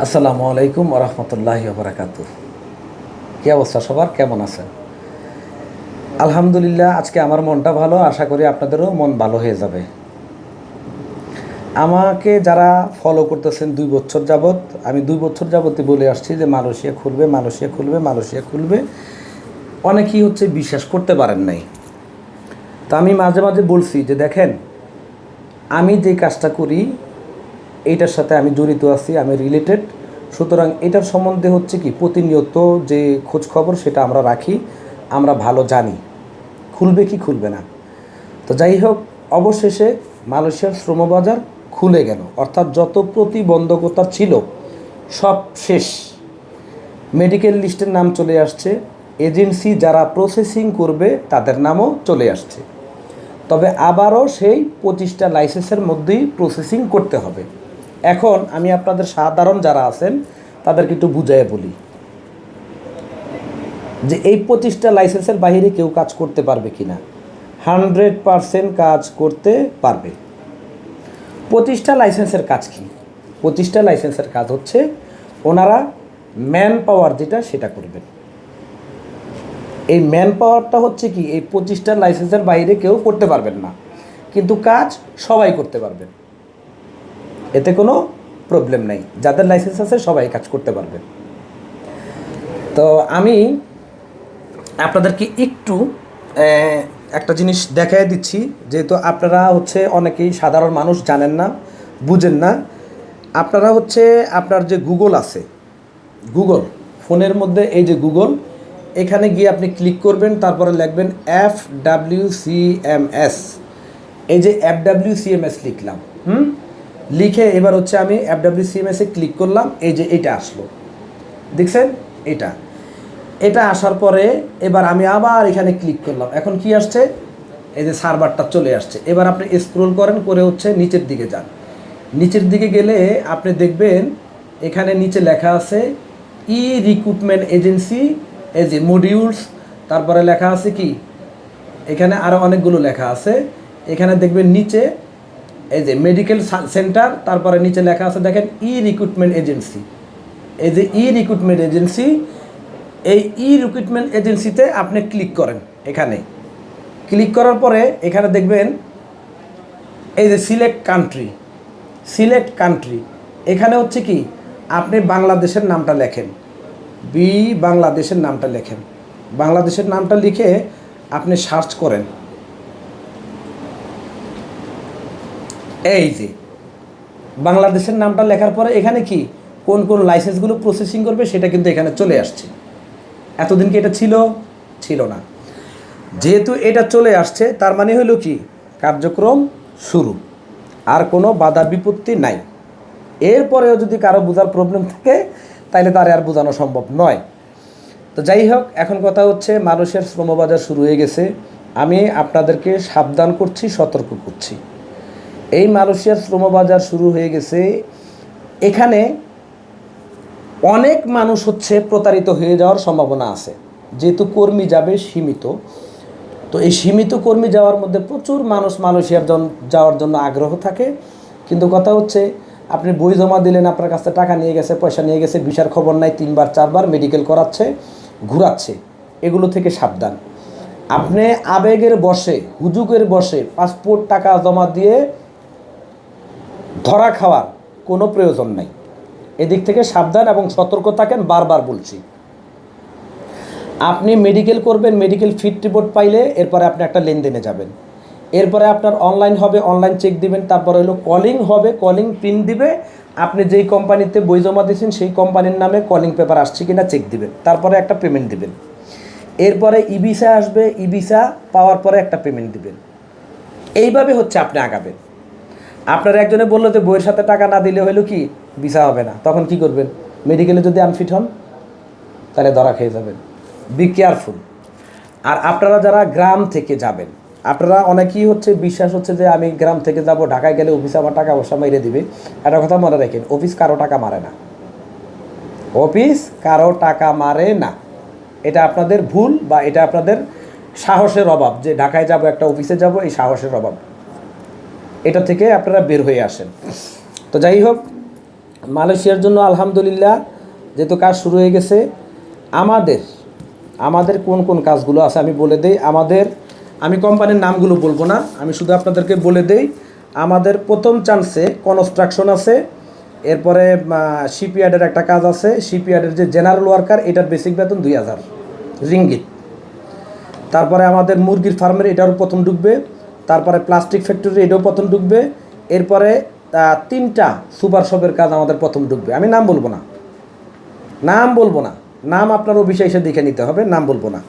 আসসালামু আলাইকুম ওয়া রাহমাতুল্লাহি ওয়া বারাকাতুহু। কী অবস্থা সবার, কেমন আছেন? আলহামদুলিল্লাহ, আজকে আমার মনটা ভালো, আশা করি আপনাদেরও মন ভালো হয়ে যাবে। আমাকে যারা ফলো করতেছেন 2 বছর যাবৎ, আমি 2 বছর যাবতই বলে আসছি যে মালয়েশিয়া খুলবে, মালয়েশিয়া খুলবে, মালয়েশিয়া খুলবে। অনেকেই বিশ্বাস করতে পারেন নাই। তা আমি মাঝে মাঝে বলছি যে দেখেন, আমি যে কাজটা করি এইটার সাথে আমি জড়িত আছি, আমি রিলেটেড। সুতরাং এটার সম্বন্ধে কি প্রতিনিয়ত যে খোঁজ খবর সেটা আমরা রাখি, আমরা ভালো জানি খুলবে কি খুলবে না। তো যাই হোক, অবশেষে মালয়েশিয়ার শ্রমবাজার খুলে গেল, অর্থাৎ যত প্রতিবন্ধকতা ছিল সব শেষ। মেডিকেল লিস্টের নাম চলে আসছে, এজেন্সি যারা প্রসেসিং করবে তাদের নামও চলে আসছে। তবে আবারও সেই 25টা লাইসেন্সের মধ্যেই প্রসেসিং করতে হবে। এখন আমি আপনাদের সাধারণ যারা আছেন তাদেরকে একটু বুঝাইয়া বলি যে এই 25টা লাইসেন্সের বাইরে কেউ কাজ করতে পারবে কি না। 100% কাজ করতে পারবে। 25টা লাইসেন্সের কাজ কি? 25টা লাইসেন্সের কাজ হচ্ছে ওনারা ম্যান পাওয়ার যেটা সেটা করবেন। এই ম্যান পাওয়ারটা কি এই 25টা লাইসেন্সের বাইরে কেউ করতে পারবেন না, কিন্তু কাজ সবাই করতে পারবেন, এতে কোনো প্রবলেম নেই। যাদের লাইসেন্স আছে সবাই কাজ করতে পারবেন। তো আমি আপনাদেরকে একটু একটা জিনিস দেখাই দিচ্ছি, যেহেতু আপনারা অনেকেই সাধারণ মানুষ জানেন না, বুঝেন না। আপনারা আপনার যে গুগল আছে, গুগল ফোনের মধ্যে এই যে গুগল, এখানে গিয়ে আপনি ক্লিক করবেন, তারপরে লিখবেন FWCMS। এই যে FWCMS লিখলাম, লিখে এবার আমি FWCMS-এ ক্লিক করলাম। এই যে এটা আসলো, দেখছেন? এটা আসার পরে এবার আমি আবার এখানে ক্লিক করলাম। এখন কি আসছে? এই যে সার্ভারটা চলে আসছে। এবার আপনি স্ক্রল করেন করে নিচের দিকে যান। নিচের দিকে গেলে আপনি দেখবেন এখানে নিচে লেখা আছে রিক্রুটমেন্ট এজেন্সি, এই যে মডিউলস, তারপরে লেখা আছে কি এখানে আরও অনেকগুলো লেখা আছে। এখানে দেখবেন নিচে এই যে মেডিকেল সেন্টার, তারপরে নিচে লেখা আছে দেখেন রিক্রুটমেন্ট এজেন্সি। এই যে রিক্রুটমেন্ট এজেন্সি, এই রিক্রুটমেন্ট এজেন্সিতে আপনি ক্লিক করেন। এখানে ক্লিক করার পরে এখানে দেখবেন এই যে সিলেক্ট কান্ট্রি। এখানে কি আপনি বাংলাদেশের নামটা লেখেন, বাংলাদেশের নামটা লেখেন। বাংলাদেশের নামটা লিখে আপনি সার্চ করেন। এই যে বাংলাদেশের নামটা লেখার পরে এখানে কি কোন কোন লাইসেন্সগুলো প্রসেসিং করবে সেটা কিন্তু এখানে চলে আসছে। এতদিন কি এটা ছিল না। যেহেতু এটা চলে আসছে, তার মানে হলো কি কার্যক্রম শুরু, আর কোনো বাধা বিপত্তি নাই। এরপরেও যদি কারো বোঝার প্রবলেম থাকে তাহলে তার আর বোঝানো সম্ভব নয়। তো যাই হোক, এখন কথা মালয়েশিয়ার শ্রমবাজার শুরু হয়ে গেছে। আমি আপনাদেরকে সাবধান করছি, সতর্ক করছি। এই মালয়েশিয়ার শ্রমবাজার শুরু হয়ে গেছে, এখানে অনেক মানুষ প্রতারিত হয়ে যাওয়ার সম্ভাবনা আছে। যেহেতু কর্মী যাবে সীমিত, তো এই সীমিত কর্মী যাওয়ার মধ্যে প্রচুর মানুষ মালয়েশিয়ার যাওয়ার জন্য আগ্রহ থাকে। কিন্তু কথা আপনি বই জমা দিলেন, আপনার কাছে টাকা নিয়ে গেছে, পয়সা নিয়ে গেছে, ভিসার খবর নাই, 3বার 4বার মেডিকেল করাচ্ছে, ঘুরাচ্ছে। এগুলো থেকে সাবধান। আপনি আবেগের বশে, হুজুগের বশে পাসপোর্ট টাকা জমা দিয়ে ধরা খাওয়ার কোনো প্রয়োজন নাই। এদিক থেকে সাবধান এবং সতর্ক থাকেন, বারবার বলছি। আপনি মেডিকেল করবেন, মেডিকেল ফিট রিপোর্ট পাইলে এরপরে আপনি একটা লেনদেনে যাবেন। এরপরে আপনার অনলাইন হবে, অনলাইন চেক দিবেন। তারপরে কলিং হবে, কলিং পিন দিবে। আপনি যেই কোম্পানিতে বই জমা দিয়েছেন সেই কোম্পানির নামে কলিং পেপার আসছে কিনা চেক দিবেন, তারপরে একটা পেমেন্ট দিবেন। এরপরে ই ভিসা আসবে, ই ভিসা পাওয়ার পরে একটা পেমেন্ট দিবেন। এইভাবে আপনি আগাবেন। আপনার একজনে বললো যে বইয়ের সাথে টাকা না দিলে হলো কি ভিসা হবে না, তখন কি করবেন? মেডিকেলে যদি আনফিট হন তাহলে ধরা খেয়ে যাবেন। Be careful. আর আপনারা যারা গ্রাম থেকে যাবেন, আপনারা অনেকেই বিশ্বাস যে আমি গ্রাম থেকে যাব, ঢাকায় গেলে অফিসে আমার টাকা পয়সা মেরে দিবে। একটা কথা মনে রাখেন, অফিস কারো টাকা মারে না। অফিস কারো টাকা মারে না। এটা আপনাদের ভুল, বা এটা আপনাদের সাহসের অভাব, যে ঢাকায় যাব, একটা অফিসে যাব, এই সাহসের অভাব। এটা থেকে আপনারা বের হয়ে আসেন। তো যাই হোক, মালয়েশিয়ার জন্য আলহামদুলিল্লাহ যেহেতু কাজ শুরু হয়ে গেছে, আমাদের আমাদের কোন কোন কাজগুলো আছে আমি বলে দেই। আমি কোম্পানির নামগুলো বলবো না, আমি শুধু আপনাদেরকে বলে দেই। আমাদের প্রথম চান্সে কনস্ট্রাকশন আছে, এরপরে শিপইয়ার্ডের একটা কাজ আছে। শিপইয়ার্ডের যে জেনারেল ওয়ার্কার, এটার বেসিক বেতন 2000 রিঙ্গিত। তারপরে আমাদের মুরগির ফার্মের এটাও প্রথম ঢুকবে। তারপরে প্লাস্টিক ফ্যাক্টরি এটাও প্রথম ঢুকবে। এরপরে 3টা সুপার শপের কাজ আমাদের প্রথম ঢুকবে। আমি নাম বলবো না, নাম আপনার অফিসে এসে দেখে নিতে হবে, নাম বলবো না।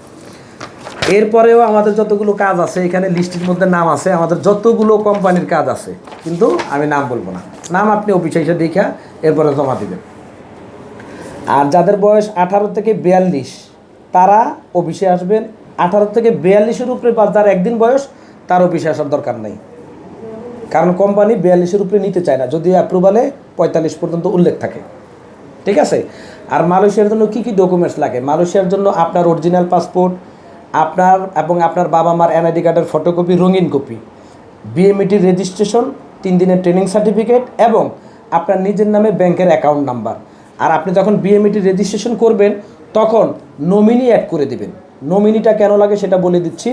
এরপরেও আমাদের যতগুলো কাজ আছে এখানে লিস্টের মধ্যে নাম আছে, আমাদের যতগুলো কোম্পানির কাজ আছে, কিন্তু আমি নাম বলবো না। নাম আপনি অফিসে এসে দেখা এরপরে জমা দিবেন। আর যাদের বয়স 18 থেকে 42 তারা অফিসে আসবেন। 18 থেকে 42-এর উপরে যার একদিন বয়স, তার অফিসে আসার দরকার নেই, কারণ কোম্পানি 42-এর উপরে নিতে চায় না, যদি অ্যাপ্রুভালে 45 পর্যন্ত উল্লেখ থাকে। ঠিক আছে। আর মালয়েশিয়ার জন্য কী কী ডকুমেন্টস লাগে? মালয়েশিয়ার জন্য আপনার অরিজিনাল পাসপোর্ট, আপনার এবং আপনার বাবা মার এনআইডি কার্ডের ফটোকপি, রঙিন কপি, বিএমইটির রেজিস্ট্রেশন, 3 দিনের ট্রেনিং সার্টিফিকেট এবং আপনার নিজের নামে ব্যাংকের অ্যাকাউন্ট নাম্বার। আর আপনি যখন বিএমইটির রেজিস্ট্রেশন করবেন তখন নমিনি অ্যাড করে দেবেন। নমিনিটা কেন লাগে সেটা বলে দিচ্ছি।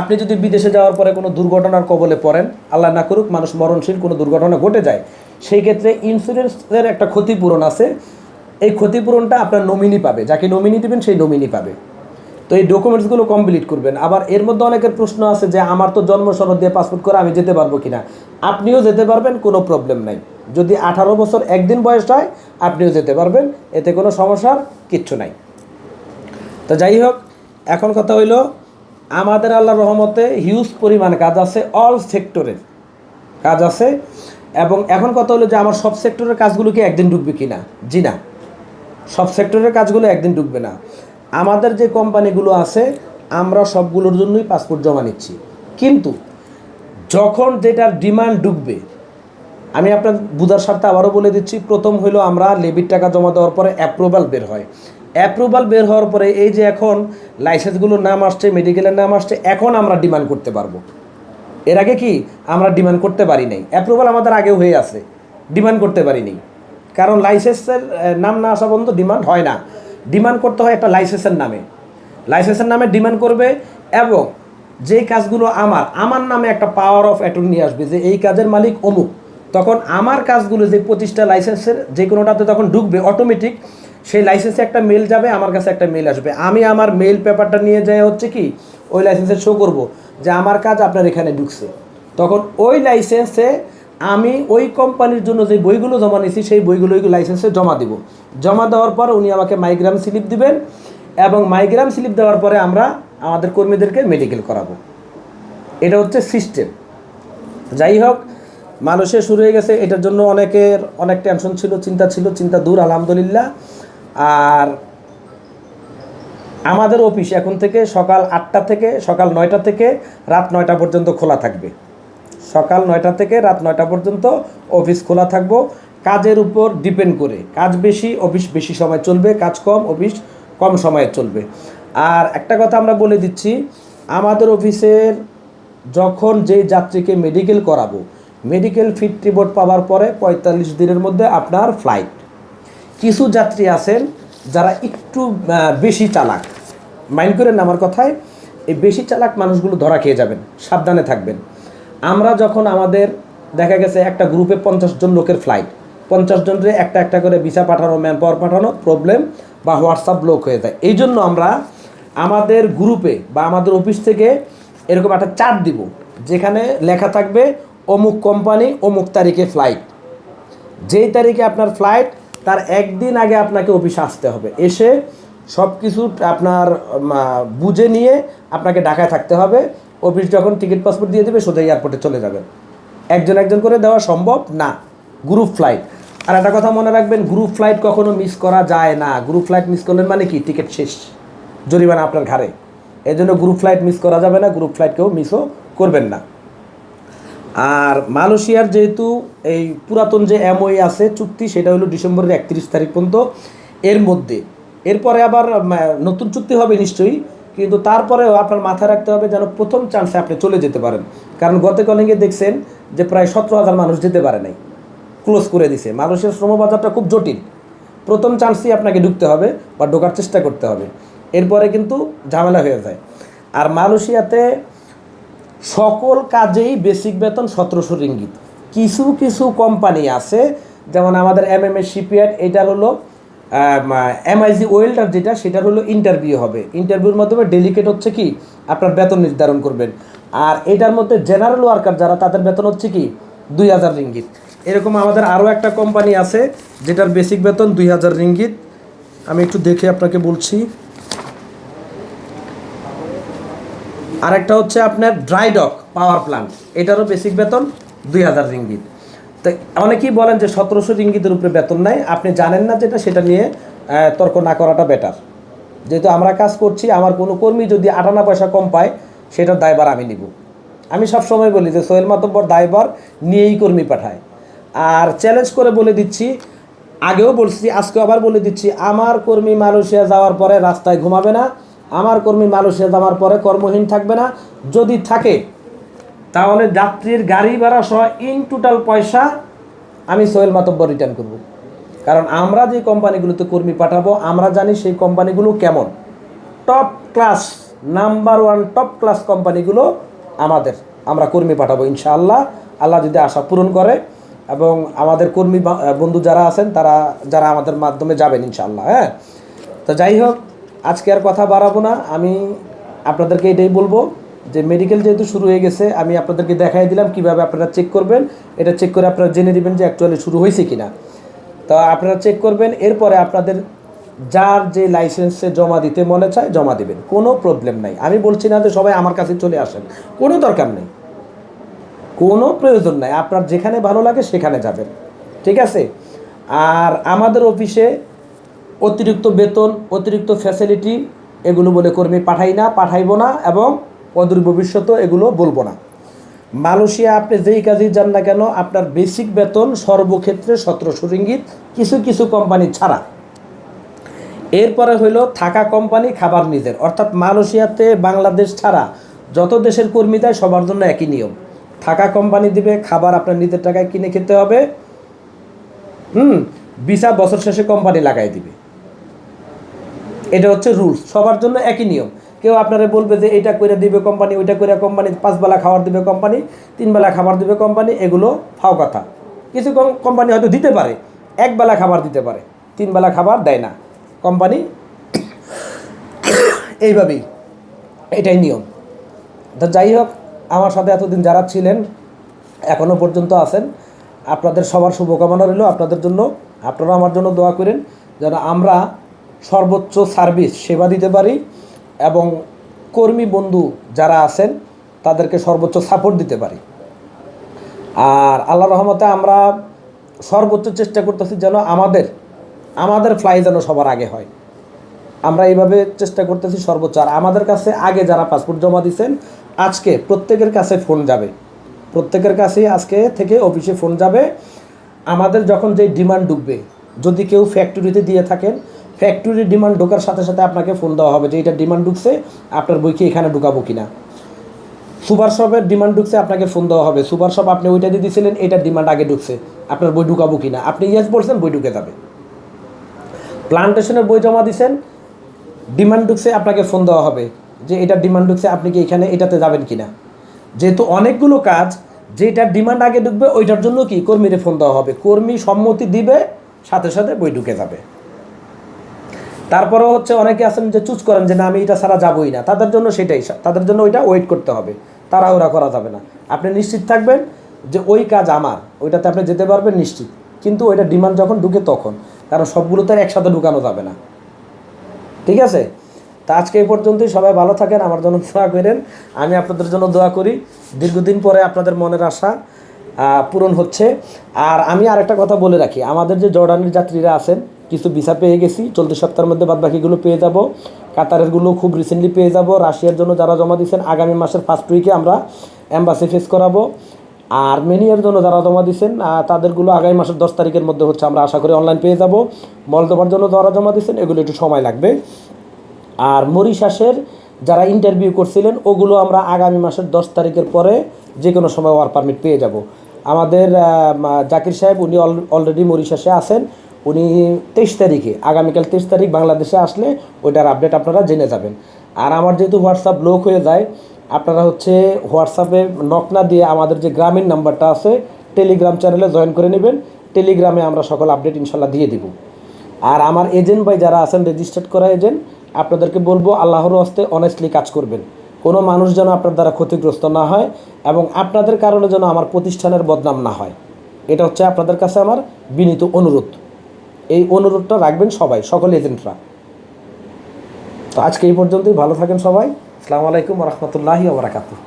আপনি যদি বিদেশে যাওয়ার পরে কোনো দুর্ঘটনার কবলে পড়েন, আল্লাহ না করুক মানুষ মরণশীল কোনো দুর্ঘটনা ঘটে যায়, সেই ক্ষেত্রে ইন্স্যুরেন্সের একটা ক্ষতিপূরণ আছে। এই ক্ষতিপূরণটা আপনার নমিনি পাবে, যাকে নমিনি দেবেন সেই নমিনি পাবে। তো এই ডকুমেন্টসগুলো কমপ্লিট করবেন। আবার এর মধ্যে অনেকের প্রশ্ন আছে যে আমার তো জন্ম সনদ দিয়ে পাসপোর্ট করে আমি যেতে পারবো কিনা। আপনিও যেতে পারবেন, কোনো প্রবলেম নাই। যদি 18 বছর একদিন বয়স হয় আপনিও যেতে পারবেন, এতে কোনো সমস্যার কিচ্ছু নাই। তো যাই হোক, এখন কথা হইল আমাদের আল্লাহর রহমতে হিউজ পরিমাণ কাজ আছে, অল সেক্টরের কাজ আছে। এবং এখন কথা হলো যে আমার সব সেক্টরের কাজগুলো কি একদিন ঢুকবে কি না? জি না, সব সেক্টরের কাজগুলো একদিন ঢুকবে না। আমাদের যে কোম্পানিগুলো আছে আমরা সবগুলোর জন্যই পাসপোর্ট জমা নিচ্ছি, কিন্তু যখন যেটার ডিমান্ড ঢুকবে, আমি আপনার বুঝার স্বার্থে আবারও বলে দিচ্ছি। প্রথম হইলো আমরা লেবির টাকা জমা দেওয়ার পরে অ্যাপ্রুভাল বের হয়। অ্যাপ্রুভাল বের হওয়ার পরে এই যে এখন লাইসেন্সগুলোর নাম আসছে, মেডিকেলের নাম আসছে, এখন আমরা ডিমান্ড করতে পারবো। এর আগে কি আমরা ডিমান্ড করতে পারি নাই? অ্যাপ্রুভাল আমাদের আগেও হয়ে আছে, ডিমান্ড করতে পারি নাই, কারণ লাইসেন্সের নাম না আসা পর্যন্ত ডিমান্ড হয় না। ডিমান্ড করতে হয় একটা লাইসেন্সের নামে ডিমান্ড করবে। এবং যেই কাজগুলো আমার নামে একটা পাওয়ার অফ অ্যাটর্নি আসবে যে এই কাজের মালিক অমুক, তখন আমার কাজগুলো যে 25টা লাইসেন্সের যে কোনোটাতে তখন ঢুকবে অটোমেটিক, সেই লাইসেন্সে একটা মেল যাবে, আমার কাছে একটা মেল আসবে। আমি আমার মেল পেপারটা নিয়ে যাই হচ্ছে কি ওই লাইসেন্সে শো করব যে আমার কাজ আপনার এখানে ঢুকছে। তখন ওই লাইসেন্সে আমি ওই কোম্পানির জন্য যে বইগুলো জমা নিয়েছি সেই বইগুলো লাইসেন্সে জমা দিব। জমা দেওয়ার পর উনি আমাকে মাইগ্রাম স্লিপ দিবেন, এবং মাইগ্রাম স্লিপ দেওয়ার পরে আমরা আমাদের কর্মীদেরকে মেডিকেল করাবো। এটা হচ্ছে সিস্টেম। যাই হোক, মানুষের শুরু হয়ে গেছে, এটার জন্য অনেকের অনেক টেনশন ছিল, চিন্তা দূর আলহামদুলিল্লাহ। আর আমাদের অফিস এখন থেকে সকাল 8টা থেকে সকাল 9টা থেকে রাত 9টা পর্যন্ত খোলা থাকবে। সকাল 9টা থেকে রাত 9টা পর্যন্ত অফিস খোলা থাকবো। কাজের উপর ডিপেন্ড করে, কাজ বেশি অফিস বেশি সময় চলবে, কাজ কম অফিস কম সময়ে চলবে। আর একটা কথা আমরা বলে দিচ্ছি, আমাদের অফিসের যখন যে যাত্রীকে মেডিকেল করাবো, মেডিকেল ফিট রিপোর্ট পাওয়ার পরে 45 দিনের মধ্যে আপনার ফ্লাইট। কিছু যাত্রী আছেন যারা একটু বেশি চালাক, মাইন্ড করেন আমার কথায়, এই বেশি চালাক মানুষগুলো ধরা খেয়ে যাবেন, সাবধানে থাকবেন। আমরা যখন আমাদের দেখা গেছে একটা গ্রুপে 50 জন লোকের ফ্লাইট, 50 জনের একটা একটা করে ভিসা পাঠানো, ম্যান পাওয়ার পাঠানো প্রবলেম বা হোয়াটসঅ্যাপ ব্লক হয়ে যায়। এই জন্য আমরা আমাদের গ্রুপে বা আমাদের অফিস থেকে এরকম একটা চার্ট দিব, যেখানে লেখা থাকবে অমুক কোম্পানি অমুক তারিখে ফ্লাইট। যেই তারিখে আপনার ফ্লাইট তার একদিন আগে আপনাকে অফিসে আসতে হবে, এসে সব কিছু আপনার বুঝে নিয়ে আপনাকে ঢাকায় থাকতে হবে। অফিস যখন টিকিট পাসপোর্ট দিয়ে দেবে সোজা এয়ারপোর্টে চলে যাবেন। একজন একজন করে দেওয়া সম্ভব না, গ্রুপ ফ্লাইট। আর একটা কথা মনে রাখবেন, গ্রুপ ফ্লাইট কখনো মিস করা যায় না। গ্রুপ ফ্লাইট মিস করলেন মানে কি, টিকিট শেষ, জরিমানা আপনার ঘাড়ে। এই জন্য গ্রুপ ফ্লাইট মিস করা যাবে না, গ্রুপ ফ্লাইট কেউ মিসও করবেন না। আর মালয়েশিয়ার যেহেতু এই পুরাতন যে এমওই আছে চুক্তি, সেটা হলো ডিসেম্বরের 31 তারিখ পর্যন্ত, এর মধ্যে। এরপরে আবার নতুন চুক্তি হবে নিশ্চয়ই, কিন্তু তারপরেও আপনার মাথায় রাখতে হবে যেন প্রথম চান্সে আপনি চলে যেতে পারেন। কারণ গতকাল দেখছেন যে প্রায় 17,000 মানুষ যেতে পারে নাই। ক্লোজ করে দিছে। মালয়েশিয়ার শ্রমবাজারটা খুব জটিল। প্রথম চান্সেই আপনাকে ঢুকতে হবে বা ঢোকার চেষ্টা করতে হবে, এরপরে কিন্তু ঝামেলা হয়ে যায়। আর মালয়েশিয়াতে সকল কাজেই বেসিক বেতন 1700 রিঙ্গিত। কিছু কিছু কোম্পানি আছে, যেমন আমাদের এমএমএস শিপইয়ার্ড, এটার হলো এমআইজি ওয়েল্ডার যেটা, সেটার হলো ইন্টারভিউ হবে। ইন্টারভিউর মাধ্যমে ডেলিগেট হচ্ছে কি আপনার বেতন নির্ধারণ করবেন। আর এটার মধ্যে জেনারেল ওয়ার্কার যারা, তাদের বেতন হচ্ছে কি 2000 রিঙ্গিত। এরকম আমাদের আরও একটা কোম্পানি আছে যেটার বেসিক বেতন 2000 রিঙ্গিত। আমি একটু দেখে আপনাকে বলছি। আরেকটা হচ্ছে আপনার ড্রাইডক পাওয়ার প্ল্যান্ট, এটারও বেসিক বেতন 2000 রিঙ্গিত। তো অনেকেই বলেন যে 1700 রিঙ্গিতের উপরে বেতন নাই, আপনি জানেন না যেটা, সেটা নিয়ে তর্ক না করাটা বেটার। যেহেতু আমরা কাজ করছি, আমার কোনো কর্মী যদি 58 পয়সা কম পায়, সেটার দায়ভার আমি নিব। আমি সবসময় বলি যে সোহেল মাতব্বর দায়ভার নিয়েই কর্মী পাঠায়। আর চ্যালেঞ্জ করে বলে দিচ্ছি, আগেও বলছি, আজকে আবার বলে দিচ্ছি, আমার কর্মী মালয়েশিয়া যাওয়ার পরে রাস্তায় ঘুমাবে না, আমার কর্মী মালয়েশিয়া যাওয়ার পরে কর্মহীন থাকবে না। যদি থাকে তাহলে যাত্রীর গাড়ি ভাড়া সহ ইন টোটাল পয়সা আমি সোহেল মাতব্বর রিটার্ন করব। কারণ আমরা যে কোম্পানিগুলোতে কর্মী পাঠাবো, আমরা জানি সেই কোম্পানিগুলো কেমন। Top class, number 1 top class কোম্পানিগুলো আমাদের, আমরা কর্মী পাঠাবো ইনশাআল্লাহ। আল্লাহ যদি আশা পূরণ করে, এবং আমাদের কর্মী বন্ধু যারা আছেন, যারা আমাদের মাধ্যমে যাবেন ইনশাআল্লাহ। হ্যাঁ, তো যাই হোক, আজকে আর কথা বাড়াবো না। আমি আপনাদেরকে এটাই বলবো যে মেডিকেল যেহেতু শুরু হয়ে গেছে, আমি আপনাদেরকে দেখাই দিলাম কিভাবে আপনারা চেক করবেন। এটা চেক করে আপনারা জেনে নেবেন যে অ্যাকচুয়ালি শুরু হয়েছে কিনা। তো আপনারা চেক করবেন, এরপরে আপনাদের যার যে লাইসেন্সে জমা দিতে মনে চায় জমা দিবেন, কোনো প্রবলেম নাই। আমি বলছি না যে সবাই আমার কাছে চলে আসেন, কোনো দরকার নেই, কোনো প্রয়োজন নাই। আপনার যেখানে ভালো লাগে সেখানে যাবেন, ঠিক আছে? আর আমাদের অফিসে অতিরিক্ত বেতন, অতিরিক্ত ফ্যাসিলিটি এগুলো বলে কর্মী পাঠাই না, পাঠাইবো না, এবং অদূর ভবিষ্যতেও এগুলো বলবো না। মালয়েশিয়া আপনি যেই কাজেই যান না কেন, আপনার বেসিক বেতন সর্বক্ষেত্রে 1700 রিঙ্গিত, কিছু কিছু কোম্পানি ছাড়া। এরপরে হইল থাকা কোম্পানি, খাবার নিজের। অর্থাৎ মালয়েশিয়াতে বাংলাদেশ ছাড়া যত দেশের কর্মী দেয় সবার জন্য একই নিয়ম। থাকা কোম্পানি দিবে, খাবার আপনার নিজের টাকায় কিনে খেতে হবে। ভিসা বছর শেষে কোম্পানি লাগাই দিবে। এটা হচ্ছে রুলস, সবার জন্য একই নিয়ম। কেউ আপনারা বলবে যে এটা করে দিবে কোম্পানি, ওইটা করে কোম্পানি, 5 বেলা খাবার দিবে কোম্পানি, 3 বেলা খাবার দিবে কোম্পানি, এগুলো ফাও কথা। কিছু কোম্পানি হয়তো দিতে পারে, 1 বেলা খাবার দিতে পারে, 3 বেলা খাবার দেয় না কোম্পানি। এইভাবেই, এটাই নিয়ম। তো যাই হোক, আমার সাথে এতদিন যারা ছিলেন, এখনও পর্যন্ত আছেন, আপনাদের সবার শুভকামনা রইল আপনাদের জন্য। আপনারা আমার জন্য দোয়া করেন যেন আমরা সর্বোচ্চ সার্ভিস সেবা দিতে পারি, এবং কর্মী বন্ধু যারা আছেন তাদেরকে সর্বোচ্চ সাপোর্ট দিতে পারি। আর আল্লাহ রহমতে আমরা সর্বোচ্চ চেষ্টা করতেছি যেন আমাদের ফ্লাই যেন সবার আগে হয়। আমরা এইভাবে চেষ্টা করতেছি সর্বোচ্চ। আর আমাদের কাছে আগে যারা পাসপোর্ট জমা দিয়েছেন, আজকে প্রত্যেকের কাছে ফোন যাবে, প্রত্যেকের কাছেই আজকে থেকে অফিসে ফোন যাবে। আমাদের যখন যেই ডিমান্ড ঢুকবে, যদি কেউ ফ্যাক্টরিতে দিয়ে থাকেন, ফ্যাক্টরির ডিমান্ড ঢোকার সাথে সাথে আপনাকে ফোন দেওয়া হবে যে এটা ডিমান্ড ঢুকছে, আপনার বই কি এখানে ঢুকাবো কিনা। সুপার শপের ডিমান্ড ঢুকছে, আপনাকে ফোন দেওয়া হবে, সুপার শপ আপনি ওইটা দিয়ে দিয়েছিলেন, এটার ডিমান্ড আগে ঢুকছে, আপনার বই ঢুকাবো কিনা। আপনি ইয়েস বলছেন, বই ঢুকে যাবে। প্লান্টেশনের বই জমা দিয়েছেন, ডিমান্ড ঢুকছে, আপনাকে ফোন দেওয়া হবে যে এটার ডিমান্ড ঢুকছে, আপনি কি এখানে এটাতে যাবেন কিনা। যেহেতু অনেকগুলো কাজ, যেটার ডিমান্ড আগে ঢুকবে ওইটার জন্য কি কর্মীরে ফোন দেওয়া হবে, কর্মী সম্মতি দিবে, সাথে সাথে বই ঢুকে যাবে। তারপরেও হচ্ছে অনেকে আছেন যে চুজ করেন যে না আমি এটা ছাড়া যাবোই না, তাদের জন্য সেটাই, তাদের জন্য ওইটা ওয়েট করতে হবে, তাড়াহুড়া করা যাবে না। আপনি নিশ্চিত থাকবেন যে ওই কাজ আমার, ওইটাতে আপনি যেতে পারবেন নিশ্চিত। কিন্তু ওইটা ডিমান্ড যখন ঢুকে তখন, কারণ সবগুলোতে একসাথে ঢুকানো যাবে না, ঠিক আছে? তা আজকে এই পর্যন্তই। সবাই ভালো থাকেন, আমার জন্য দোয়া করেন, আমি আপনাদের জন্য দোয়া করি। দীর্ঘদিন পরে আপনাদের মনের আশা পূরণ হচ্ছে। আর আমি আরেকটা কথা বলে রাখি, আমাদের যে জর্ডানের যাত্রীরা আছেন, কিছু ভিসা পেয়ে গেছি, চলতি সপ্তাহের মধ্যে বাদবাকিগুলো পেয়ে যাব। কাতারেরগুলো খুব রিসেন্টলি পেয়ে যাব। রাশিয়ার জন্য যারা জমা দিয়েছেন, আগামী মাসের ফার্স্ট উইকে আমরা অ্যাম্বাসি ফেস করাবো। আর আর্মেনিয়ার জন্য যারা জমা দিয়েছেন, তাদেরগুলো আগামী মাসের 10 তারিখের মধ্যে হচ্ছে আমরা আশা করি অনলাইন পেয়ে যাব। মলদোভার জন্য যারা জমা দিয়েছেন, এগুলো একটু সময় লাগবে। আর মরিশাসের যারা ইন্টারভিউ করছিলেন, ওগুলো আমরা আগামী মাসের 10 তারিখের পরে যে কোনো সময় ওয়ার্ক পারমিট পেয়ে যাব। আমাদের জাকির সাহেব উনি অলরেডি মরিশাসে আছেন। উনি 23 তারিখে, আগামীকাল 23 তারিখ বাংলাদেশে আসলে ওইটার আপডেট আপনারা জেনে যাবেন। আর আমার যেহেতু হোয়াটসঅ্যাপ ব্লক হয়ে যায়, আপনারা হচ্ছে হোয়াটসঅ্যাপে নক না দিয়ে আমাদের যে গ্রামীণ নাম্বারটা আছে টেলিগ্রাম চ্যানেলে জয়েন করে নেবেন। টেলিগ্রামে আমরা সকল আপডেট ইনশাল্লাহ দিয়ে দিব। আর আমার এজেন্ট ভাই যারা আছেন রেজিস্টার্ড করা এজেন্ট, আপনাদেরকে বলবো আল্লাহর হস্তে অনেস্টলি কাজ করবেন। কোনো মানুষ যেন আপনার দ্বারা ক্ষতিগ্রস্ত না হয় এবং আপনাদের কারণে যেন আমার প্রতিষ্ঠানের বদনাম না হয়, এটা হচ্ছে আপনাদের কাছে আমার বিনীত অনুরোধ। এই অনুরোধটা রাখবেন সবাই, সকল এজেন্টরা। তো আজকে এই পর্যন্তই, ভালো থাকেন সবাই। আসসালামু আলাইকুম ওয়া রাহমাতুল্লাহি ওয়া বারাকাতুহু।